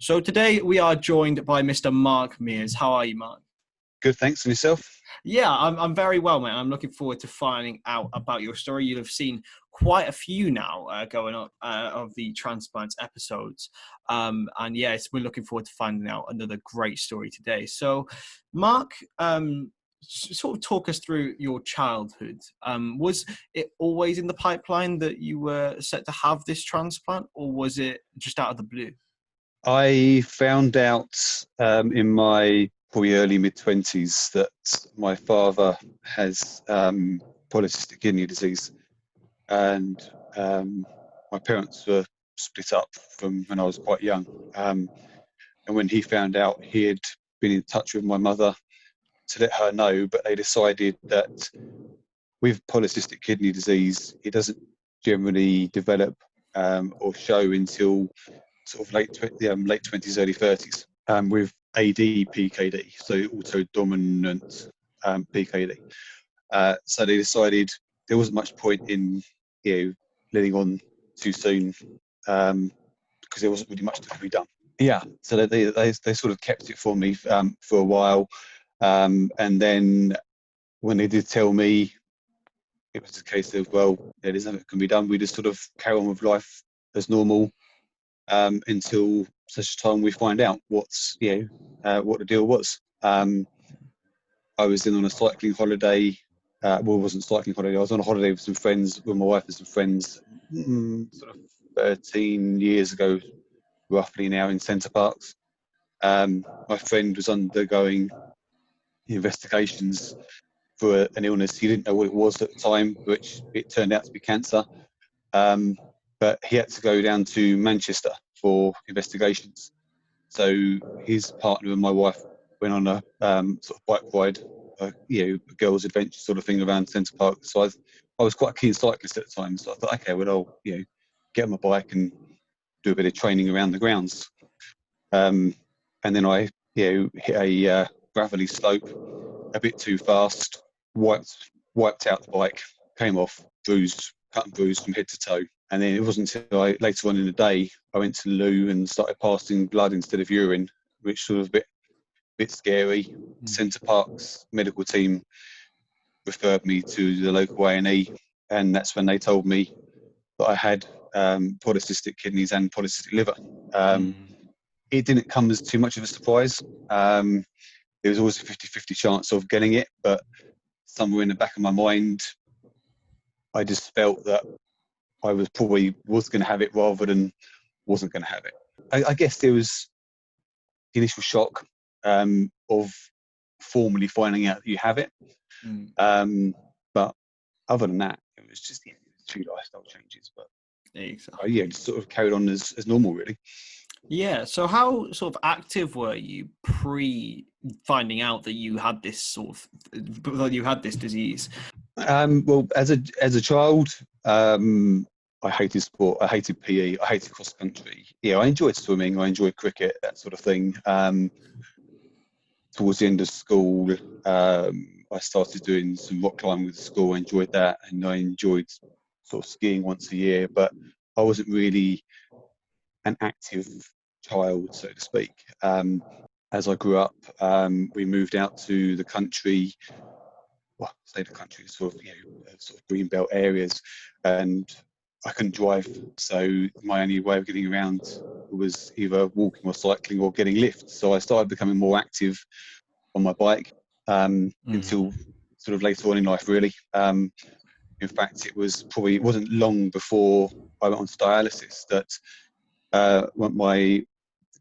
So today we are joined by Mr. Mark Mears. How are you, Mark? Good, thanks. And yourself? Yeah, I'm very well, man. I'm looking forward to finding out about your story. You'll have seen quite a few now going up of the Transplants episodes. And yeah, we're looking forward to finding out another great story today. So, Mark, sort of talk us through your childhood. Was it always in the pipeline that you were set to have this transplant, or was it just out of the blue? I found out in my probably early mid-20s that my father has polycystic kidney disease, and my parents were split up from when I was quite young. And when he found out, he had been in touch with my mother to let her know, but they decided that with polycystic kidney disease, it doesn't generally develop or show until sort of late 20s, early 30s, with AD-PKD, so autodominant PKD. So they decided there wasn't much point in letting on too soon because there wasn't really much to be done. Yeah, so they sort of kept it for me for a while, and then when they did tell me, it was a case of, well, there's nothing that can be done. We just sort of carry on with life as normal until such a time we find out what the deal was. I was in on a cycling holiday. Well, it wasn't a cycling holiday. I was on a holiday with some friends, with my wife and some friends, sort of 13 years ago, roughly now, in Centre Parks. My friend was undergoing investigations for an illness. He didn't know what it was at the time, which it turned out to be cancer. But he had to go down to Manchester for investigations. So his partner and my wife went on a sort of bike ride, a girls' adventure sort of thing around Centre Park. So I was quite a keen cyclist at the time. So I thought, okay, well, I'll get on my bike and do a bit of training around the grounds. And then I hit a gravelly slope a bit too fast, wiped out the bike, came off, cut and bruised from head to toe. And then it wasn't until later on in the day I went to the loo and started passing blood instead of urine, which was a bit scary. Centre Parks medical team referred me to the local A&E, and that's when they told me that I had polycystic kidneys and polycystic liver. It didn't come as too much of a surprise. There was always a 50-50 chance of getting it, but somewhere in the back of my mind, I just felt that I was going to have it rather than wasn't going to have it. I guess there was the initial shock of formally finding out that you have it. But other than that, it was just two lifestyle changes. But exactly. Just sort of carried on as normal, really. Yeah. So how sort of active were you pre finding out that you had this disease? Well, as a child, I hated sport. I hated PE. I hated cross country. Yeah, I enjoyed swimming. I enjoyed cricket, that sort of thing. Towards the end of school, I started doing some rock climbing with the school. I enjoyed that, and I enjoyed sort of skiing once a year. But I wasn't really an active child, so to speak. As I grew up, we moved out to the country. Well, say the country, sort of greenbelt areas, and I couldn't drive, so my only way of getting around was either walking or cycling or getting lifts. So I started becoming more active on my bike until sort of later on in life, really. In fact, it wasn't long before I went on to dialysis that my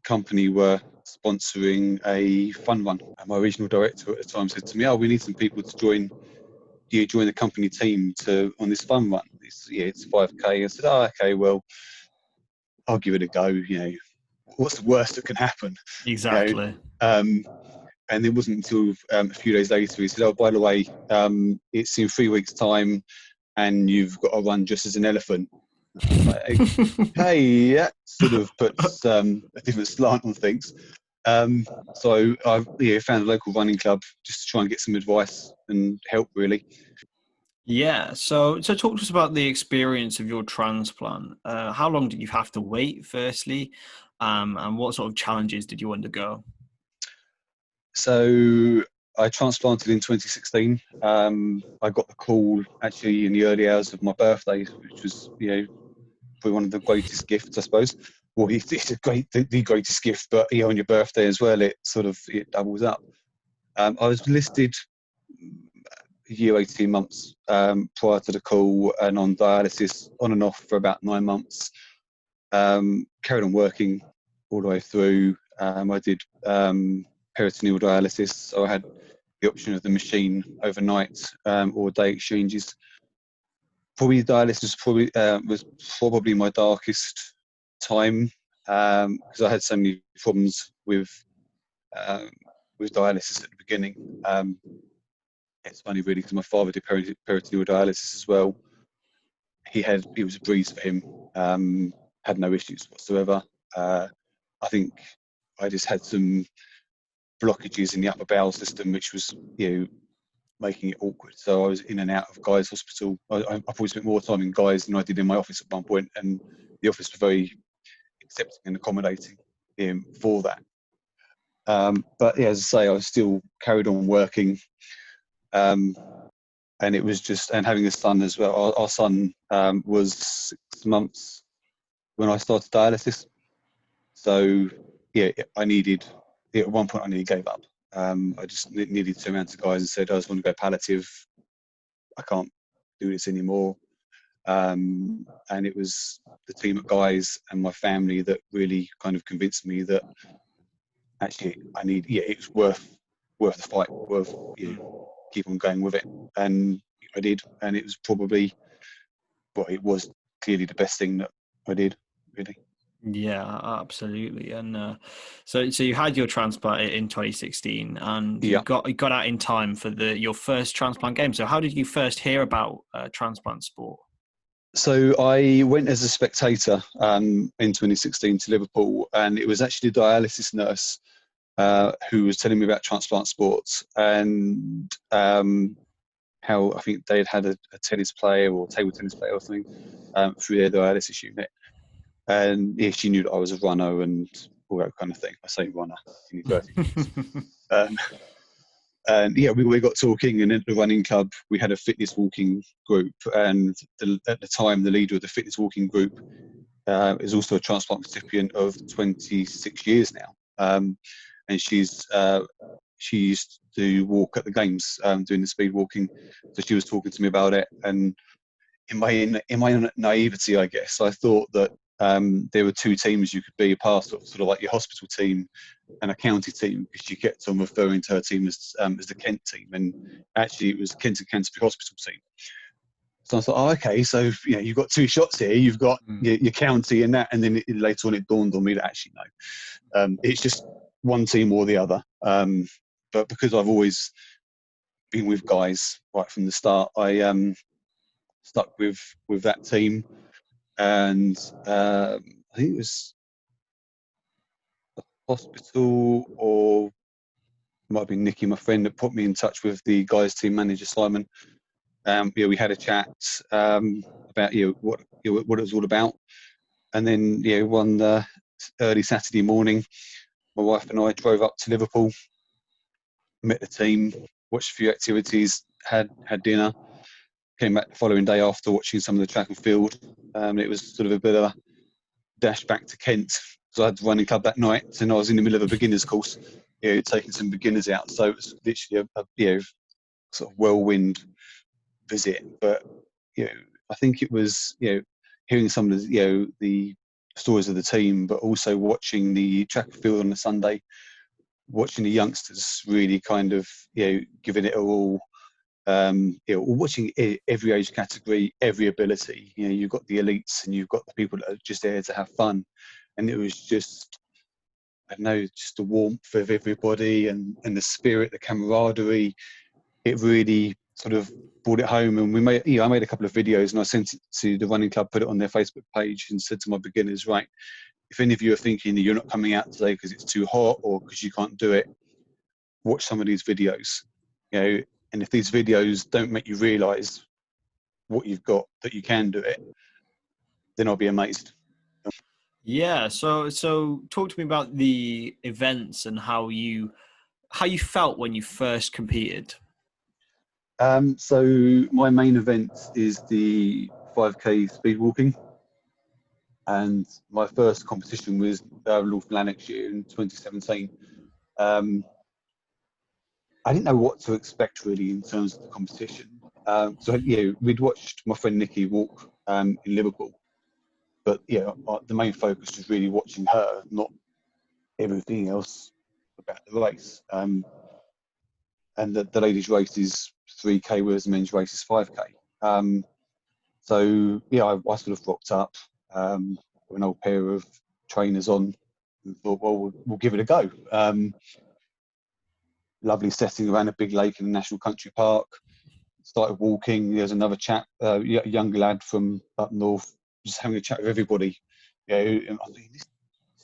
company were sponsoring a fun run. And my regional director at the time said to me, "Oh, we need some people to join the company team on this fun run. It's 5K." I said, "Oh, okay, well, I'll give it a go. What's the worst that can happen?" Exactly. And it wasn't until a few days later he said, "Oh, by the way, it's in 3 weeks' time, and you've got to run just as an elephant." Like, hey, that sort of puts a different slant on things. So I found a local running club just to try and get some advice and help, really. Yeah. So talk to us about the experience of your transplant. How long did you have to wait, firstly? and what sort of challenges did you undergo? So I transplanted in 2016. I got the call actually in the early hours of my birthday, which was, probably one of the greatest gifts, I suppose. Well, it's the greatest gift, but on your birthday as well, it doubles up. I was listed a year, 18 months prior to the call, and on dialysis on and off for about 9 months. Carried on working all the way through. I did peritoneal dialysis, so I had the option of the machine overnight or day exchanges. Probably dialysis was probably my darkest time because I had so many problems with dialysis at the beginning. It's funny really because my father did peritoneal dialysis as well. It was a breeze for him. Had no issues whatsoever. I think I just had some blockages in the upper bowel system, which was making it awkward. So I was in and out of Guy's hospital. I probably spent more time in Guy's than I did in my office at one point, and the office was very accepting and accommodating for that. But yeah, as I say, I still carried on working, and it was just, and having a son as well. Our son was 6 months when I started dialysis. So yeah, at one point I nearly gave up. I just needed to turn around to Guys and said, I just want to go palliative. I can't do this anymore. And it was the team at Guys and my family that really kind of convinced me that actually it was worth the fight, worth keep on going with it. And I did, and it was it was clearly the best thing that I did, really. Yeah, absolutely. And so you had your transplant in 2016, and you Yeah. got out in time for your first transplant game. So how did you first hear about transplant sport? So I went as a spectator in 2016 to Liverpool, and it was actually a dialysis nurse who was telling me about Transplant Sport and how I think they had a tennis player or table tennis player or something through their dialysis unit. And yeah, she knew that I was a runner and all that kind of thing. I say runner, in inverted commas. And yeah, we got talking, and at the running club, we had a fitness walking group. And at the time, the leader of the fitness walking group is also a transplant recipient of 26 years now. And she used to walk at the games, doing the speed walking. So she was talking to me about it. And in my naivety, I guess, I thought that there were two teams you could be a part of, sort of like your hospital team and a county team, because you kept on referring to her team as the Kent team, and actually it was Kent and Canterbury Hospital team. So I thought, oh, okay, so you've got two shots here. You've got your county and that, and then later on it dawned on me that actually no, it's just one team or the other. But because I've always been with Guys right from the start, I stuck with that team, and I think it was hospital, or it might have been Nicky, my friend, that put me in touch with the Guys team manager, Simon. We had a chat about what it was all about, and then one early Saturday morning, my wife and I drove up to Liverpool, met the team, watched a few activities, had dinner, came back the following day after watching some of the track and field. It was sort of a bit of a dash back to Kent, because I had the running club that night, and I was in the middle of a beginners course, taking some beginners out. So it was literally a sort of whirlwind visit. But I think it was hearing some of the stories of the team, but also watching the track and field on the Sunday, watching the youngsters really kind of giving it all. Watching every age category, every ability. You've got the elites and you've got the people that are just there to have fun, and it was just, I don't know, just the warmth of everybody and the spirit, the camaraderie. It really sort of brought it home. And I made a couple of videos and I sent it to the running club, put it on their Facebook page, and said to my beginners, right, if any of you are thinking that you're not coming out today because it's too hot or because you can't do it, watch some of these videos. And if these videos don't make you realise what you've got, that you can do it, then I'll be amazed. Yeah. So talk to me about the events and how you felt when you first competed. So my main event is the 5K speed walking, and my first competition was North Lanarkshire in 2017. Um, I didn't know what to expect really in terms of the competition. So we'd watched my friend Nikki walk in Liverpool, but the main focus was really watching her, not everything else about the race. And the ladies' race is 3K, whereas the men's race is 5K. So I sort of rocked up with an old pair of trainers on and thought, well, we'll give it a go. Lovely setting around a big lake in the National Country Park. Started walking. There's another chap, a younger lad from up north, just having a chat with everybody. And I think this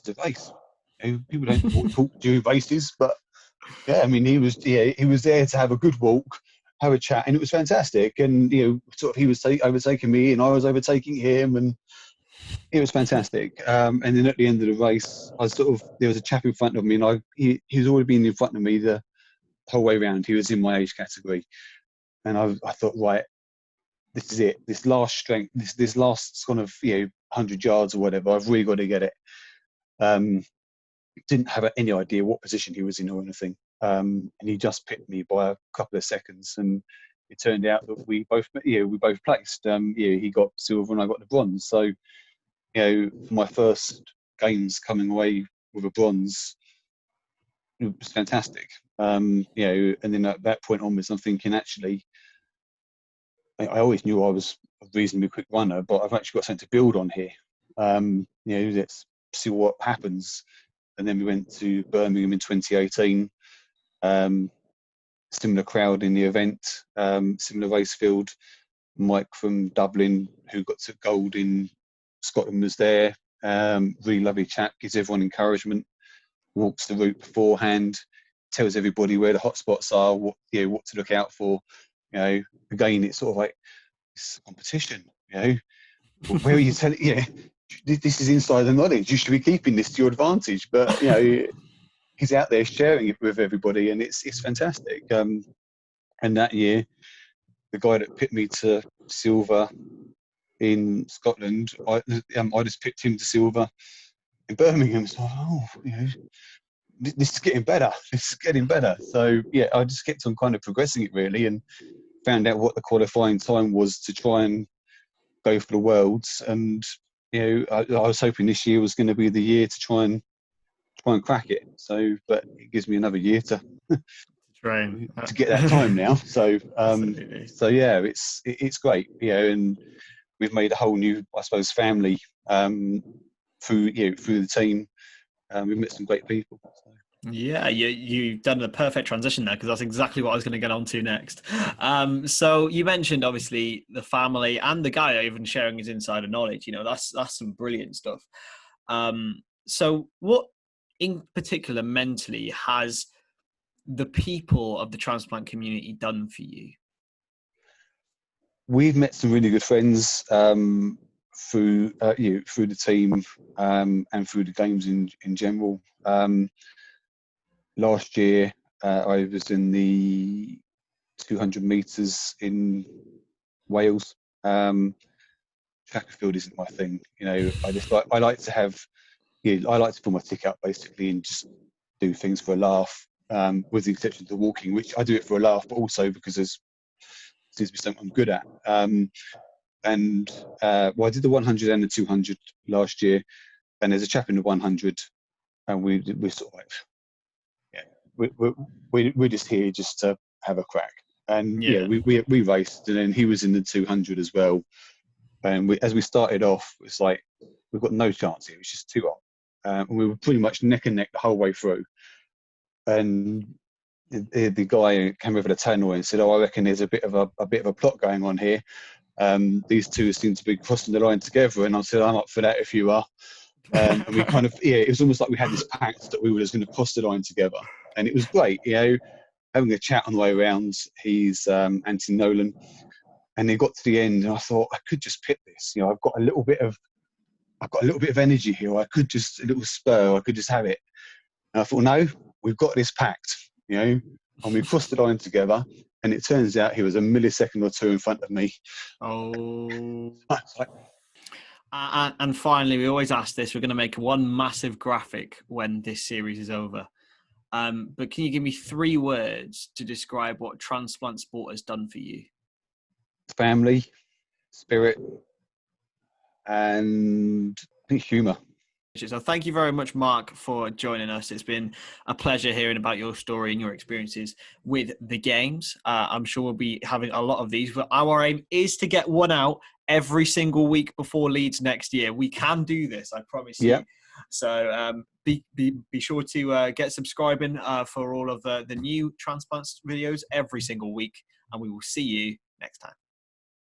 is a race. People don't talk during races, but yeah, I mean, he was there to have a good walk, have a chat, and it was fantastic. And sort of he was overtaking me, and I was overtaking him, and it was fantastic. And then at the end of the race, there was a chap in front of me, and he's already been in front of me the whole way around. He was in my age category, and I thought, right, this is it. This last strength, this last kind of 100 yards or whatever. I've really got to get it. Um, didn't have any idea what position he was in or anything. And he just pipped me by a couple of seconds, and it turned out that we both placed. He got silver and I got the bronze. So for my first games coming away with a bronze, it was fantastic. And then at that point onwards, I'm thinking actually, I always knew I was a reasonably quick runner, but I've actually got something to build on here. Let's see what happens. And then we went to Birmingham in 2018. Similar crowd in the event, similar race field. Mike from Dublin, who got to gold in Scotland, was there. Really lovely chap, gives everyone encouragement, walks the route beforehand, tells everybody where the hot spots are, what to look out for. Again, it's sort of like it's a competition. Where are you telling? This is insider knowledge. You should be keeping this to your advantage. But he's out there sharing it with everybody, and it's fantastic. And that year, the guy that picked me to silver in Scotland, I just picked him to silver in Birmingham. So, this is getting better. This is getting better. So I just kept on kind of progressing it really, and found out what the qualifying time was to try and go for the worlds. And I was hoping this year was going to be the year to try and crack it. So, but it gives me another year to Train. get that time now. So, Absolutely. it's great, and we've made a whole new, I suppose, family through the team. We've met some great people. So. Yeah, you've done the perfect transition there because that's exactly what I was going to get on to next. So you mentioned obviously the family and the guy even sharing his insider knowledge. That's some brilliant stuff. So what in particular mentally has the people of the transplant community done for you? We've met some really good friends through through the team and through the games in general. Last year, I was in the 200 meters in Wales. Track and field isn't my thing. I like to have, I like to pull my tick up basically and just do things for a laugh. With the exception of the walking, which I do it for a laugh, but also because it seems to be something I'm good at. I did the 100 and the 200 last year, and there's a chap in the 100, and we're sort of like, we're just here just to have a crack. And Yeah. we raced, and then he was in the 200 as well. And as we started off, it's like we've got no chance here. It's just too hot, and we were pretty much neck and neck the whole way through. And the guy came over the tunnel and said, "Oh, I reckon there's a bit of a plot going on here. These two seem to be crossing the line together." And I said, "I'm up for that if you are." And we kind of, it was almost like we had this pact that we were just going to cross the line together, and it was great, having a chat on the way around. He's Anthony Nolan, and he got to the end, and I thought I could just pit this. I've got a little bit of I've got a little bit of energy here. I could just, a little spur, I could just have it. And I thought, no, we've got this packed, you know, and we crossed the line together. And it turns out he was a millisecond or two in front of me. Oh. And finally, we always ask this. We're going to make one massive graphic when this series is over. But can you give me 3 words to describe what Transplant Sport has done for you? Family, spirit, and I think humour. So thank you very much, Mark, for joining us. It's been a pleasure hearing about your story and your experiences with the games. I'm sure we'll be having a lot of these, but our aim is to get one out every single week before Leeds next year. We can do this, I promise you. So be sure to get subscribing for all of the new Transplants videos every single week, and we will see you next time.